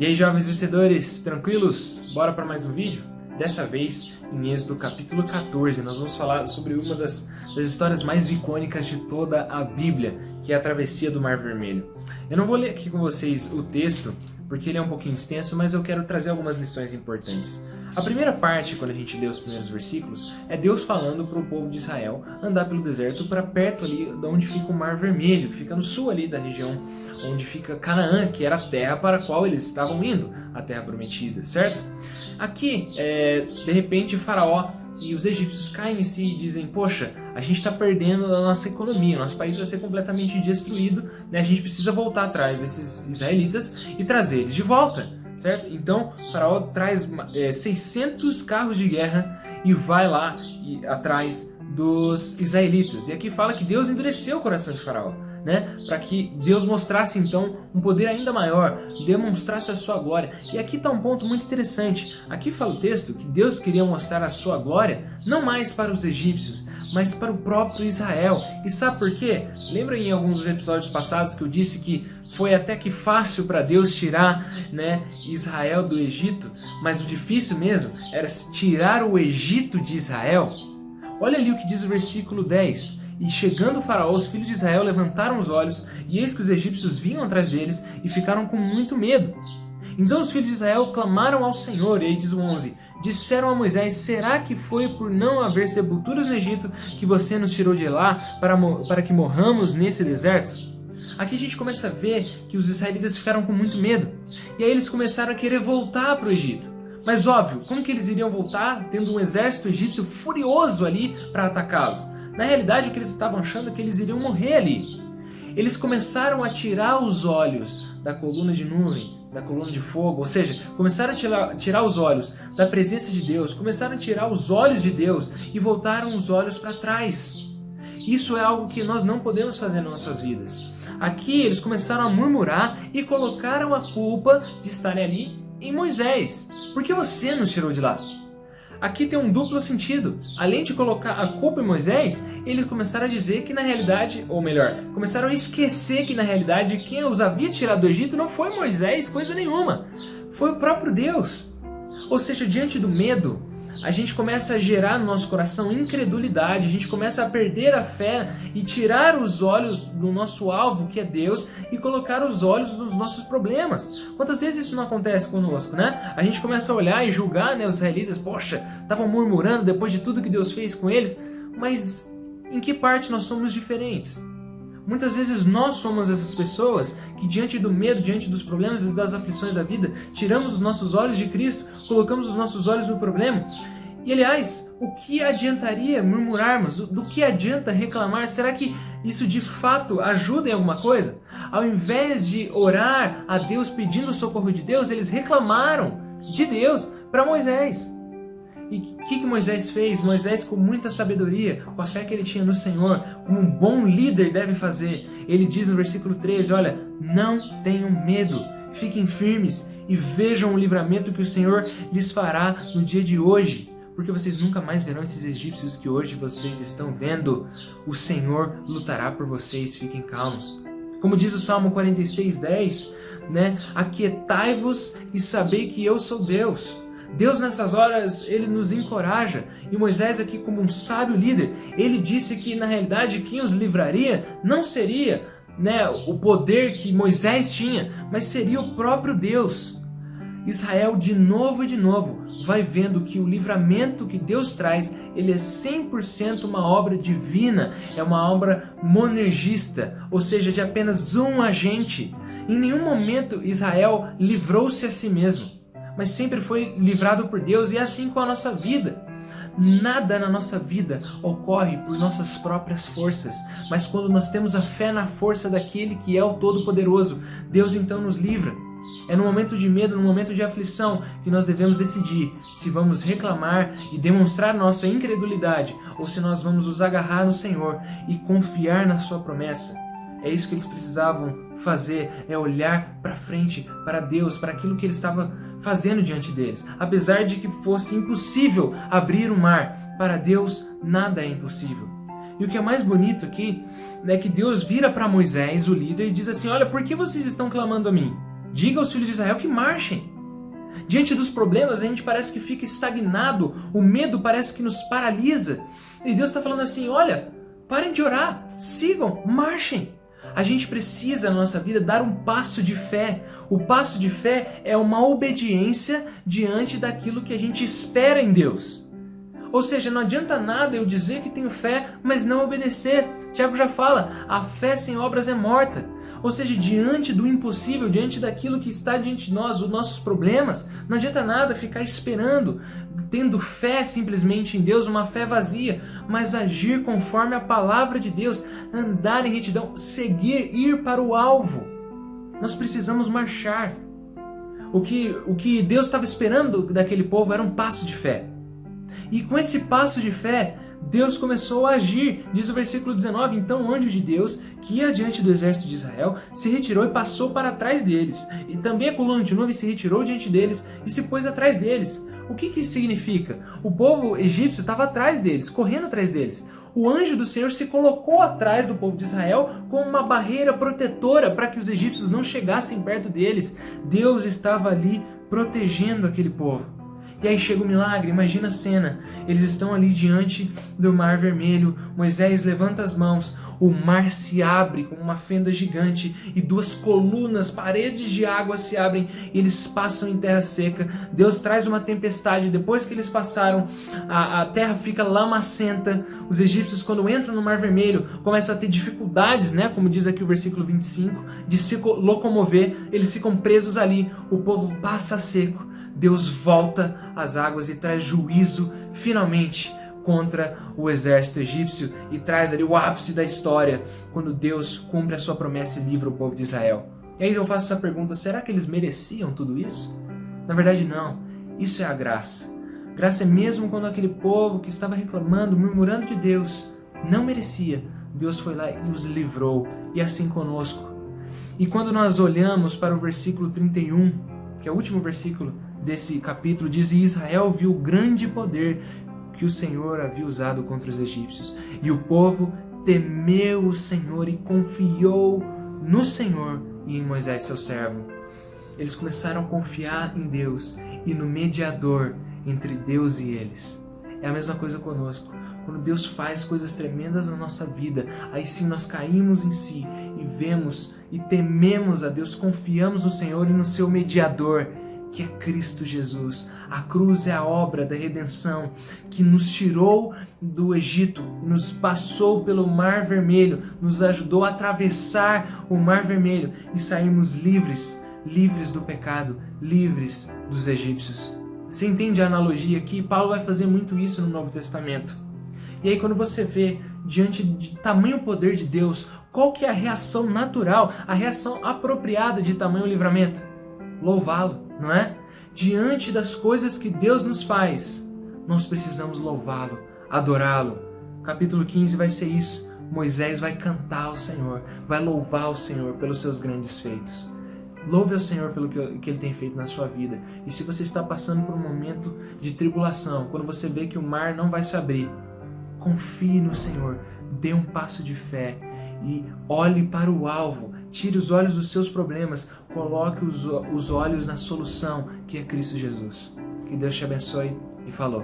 E aí, jovens vencedores, tranquilos? Bora para mais um vídeo? Dessa vez, em Êxodo capítulo 14, nós vamos falar sobre uma das histórias mais icônicas de toda a Bíblia, que é a travessia do Mar Vermelho. Eu não vou ler aqui com vocês o texto, porque ele é um pouquinho extenso, mas eu quero trazer algumas lições importantes. A primeira parte, quando a gente lê os primeiros versículos, é Deus falando para o povo de Israel andar pelo deserto para perto ali de onde fica o Mar Vermelho, que fica no sul ali da região onde fica Canaã, que era a terra para a qual eles estavam indo, a terra prometida, certo? Aqui, de repente, Faraó e os egípcios caem em si e dizem: poxa, a gente está perdendo a nossa economia, nosso país vai ser completamente destruído, né? A gente precisa voltar atrás desses israelitas e trazer eles de volta. Certo? Então, Faraó traz 600 carros de guerra e vai lá atrás dos israelitas. E aqui fala que Deus endureceu o coração de Faraó, né? Para que Deus mostrasse então um poder ainda maior, demonstrasse a sua glória. E aqui está um ponto muito interessante. Aqui fala o texto que Deus queria mostrar a sua glória não mais para os egípcios, mas para o próprio Israel. E sabe por quê? Lembra em alguns dos episódios passados que eu disse que foi até que fácil para Deus tirar, né, Israel do Egito, mas o difícil mesmo era tirar o Egito de Israel? Olha ali o que diz o versículo 10. E chegando o Faraó, os filhos de Israel levantaram os olhos, e eis que os egípcios vinham atrás deles e ficaram com muito medo. Então os filhos de Israel clamaram ao Senhor, e aí diz o 11, disseram a Moisés: será que foi por não haver sepulturas no Egito que você nos tirou de lá para que morramos nesse deserto? Aqui a gente começa a ver que os israelitas ficaram com muito medo, e aí eles começaram a querer voltar para o Egito. Mas óbvio, como que eles iriam voltar tendo um exército egípcio furioso ali para atacá-los? Na realidade, o que eles estavam achando é que eles iriam morrer ali. Eles começaram a tirar os olhos da coluna de nuvem, da coluna de fogo, ou seja, começaram a tirar os olhos da presença de Deus, começaram a tirar os olhos de Deus e voltaram os olhos para trás. Isso é algo que nós não podemos fazer nas nossas vidas. Aqui eles começaram a murmurar e colocaram a culpa de estarem ali em Moisés. Por que você nos tirou de lá? Aqui tem um duplo sentido. Além de colocar a culpa em Moisés, eles começaram a dizer que na realidade, ou melhor, começaram a esquecer que na realidade quem os havia tirado do Egito não foi Moisés, coisa nenhuma. Foi o próprio Deus. Ou seja, diante do medo, a gente começa a gerar no nosso coração incredulidade, a gente começa a perder a fé e tirar os olhos do nosso alvo, que é Deus, e colocar os olhos nos nossos problemas. Quantas vezes isso não acontece conosco, né? A gente começa a olhar e julgar, né, os israelitas: poxa, estavam murmurando depois de tudo que Deus fez com eles, mas em que parte nós somos diferentes? Muitas vezes nós somos essas pessoas que diante do medo, diante dos problemas e das aflições da vida, tiramos os nossos olhos de Cristo, colocamos os nossos olhos no problema. E aliás, o que adiantaria murmurarmos? Do que adianta reclamar? Será que isso de fato ajuda em alguma coisa? Ao invés de orar a Deus pedindo o socorro de Deus, eles reclamaram de Deus para Moisés. E o que Moisés fez? Moisés, com muita sabedoria, com a fé que ele tinha no Senhor, como um bom líder deve fazer, ele diz no versículo 13, olha, não tenham medo, fiquem firmes e vejam o livramento que o Senhor lhes fará no dia de hoje, porque vocês nunca mais verão esses egípcios que hoje vocês estão vendo. O Senhor lutará por vocês, fiquem calmos. Como diz o Salmo 46:10, né? Aquietai-vos e sabei que eu sou Deus. Deus nessas horas, ele nos encoraja, e Moisés aqui como um sábio líder, ele disse que na realidade quem os livraria não seria, né, o poder que Moisés tinha, mas seria o próprio Deus. Israel de novo vai vendo que o livramento que Deus traz, ele é 100% uma obra divina, é uma obra monergista, ou seja, de apenas um agente. Em nenhum momento Israel livrou-se a si mesmo, mas sempre foi livrado por Deus, e é assim com a nossa vida. Nada na nossa vida ocorre por nossas próprias forças, mas quando nós temos a fé na força daquele que é o Todo-Poderoso, Deus então nos livra. É no momento de medo, no momento de aflição, que nós devemos decidir se vamos reclamar e demonstrar nossa incredulidade, ou se nós vamos nos agarrar no Senhor e confiar na sua promessa. É isso que eles precisavam fazer, é olhar para frente, para Deus, para aquilo que Ele estava fazendo diante deles. Apesar de que fosse impossível abrir o mar, para Deus nada é impossível. E o que é mais bonito aqui é que Deus vira para Moisés, o líder, e diz assim: olha, por que vocês estão clamando a mim? Diga aos filhos de Israel que marchem. Diante dos problemas, a gente parece que fica estagnado, o medo parece que nos paralisa. E Deus está falando assim, olha, parem de orar, sigam, marchem. A gente precisa, na nossa vida, dar um passo de fé. O passo de fé é uma obediência diante daquilo que a gente espera em Deus. Ou seja, não adianta nada eu dizer que tenho fé, mas não obedecer. Tiago já fala, a fé sem obras é morta. Ou seja, diante do impossível, diante daquilo que está diante de nós, os nossos problemas, não adianta nada ficar esperando, tendo fé simplesmente em Deus, uma fé vazia, mas agir conforme a palavra de Deus, andar em retidão, seguir, ir para o alvo. Nós precisamos marchar. O que Deus estava esperando daquele povo era um passo de fé. E com esse passo de fé, Deus começou a agir. Diz o versículo 19, então o anjo de Deus, que ia diante do exército de Israel, se retirou e passou para trás deles. E também a coluna de nuvem se retirou diante deles e se pôs atrás deles. O que isso significa? O povo egípcio estava atrás deles, correndo atrás deles. O anjo do Senhor se colocou atrás do povo de Israel como uma barreira protetora para que os egípcios não chegassem perto deles. Deus estava ali protegendo aquele povo. E aí chega o milagre, imagina a cena. Eles estão ali diante do Mar Vermelho, Moisés levanta as mãos, o mar se abre com uma fenda gigante e duas colunas, paredes de água se abrem e eles passam em terra seca. Deus traz uma tempestade, depois que eles passaram, a terra fica lamacenta. Os egípcios, quando entram no Mar Vermelho, começam a ter dificuldades, né? Como diz aqui o versículo 25, de se locomover, eles ficam presos ali, o povo passa seco. Deus volta às águas e traz juízo, finalmente, contra o exército egípcio e traz ali o ápice da história, quando Deus cumpre a sua promessa e livra o povo de Israel. E aí eu faço essa pergunta, será que eles mereciam tudo isso? Na verdade não, isso é a graça. Graça é mesmo quando aquele povo que estava reclamando, murmurando de Deus, não merecia. Deus foi lá e os livrou, e assim conosco. E quando nós olhamos para o versículo 31, que é o último versículo desse capítulo, diz: Israel viu o grande poder que o Senhor havia usado contra os egípcios. E o povo temeu o Senhor e confiou no Senhor e em Moisés, seu servo. Eles começaram a confiar em Deus e no mediador entre Deus e eles. É a mesma coisa conosco. Quando Deus faz coisas tremendas na nossa vida, aí sim nós caímos em si e vemos e tememos a Deus, confiamos no Senhor e no seu mediador, que é Cristo Jesus. A cruz é a obra da redenção que nos tirou do Egito, nos passou pelo Mar Vermelho, nos ajudou a atravessar o Mar Vermelho e sairmos livres, livres do pecado, livres dos egípcios. Você entende a analogia aqui? Paulo vai fazer muito isso no Novo Testamento. E aí quando você vê diante de tamanho poder de Deus, qual que é a reação natural, a reação apropriada de tamanho livramento? Louvá-lo, não é? Diante das coisas que Deus nos faz, nós precisamos louvá-lo, adorá-lo. Capítulo 15 vai ser isso. Moisés vai cantar ao Senhor, vai louvar o Senhor pelos seus grandes feitos. Louve ao Senhor pelo que Ele tem feito na sua vida. E se você está passando por um momento de tribulação, quando você vê que o mar não vai se abrir, confie no Senhor, dê um passo de fé e olhe para o alvo. Tire os olhos dos seus problemas, coloque os olhos na solução, que é Cristo Jesus. Que Deus te abençoe e falou.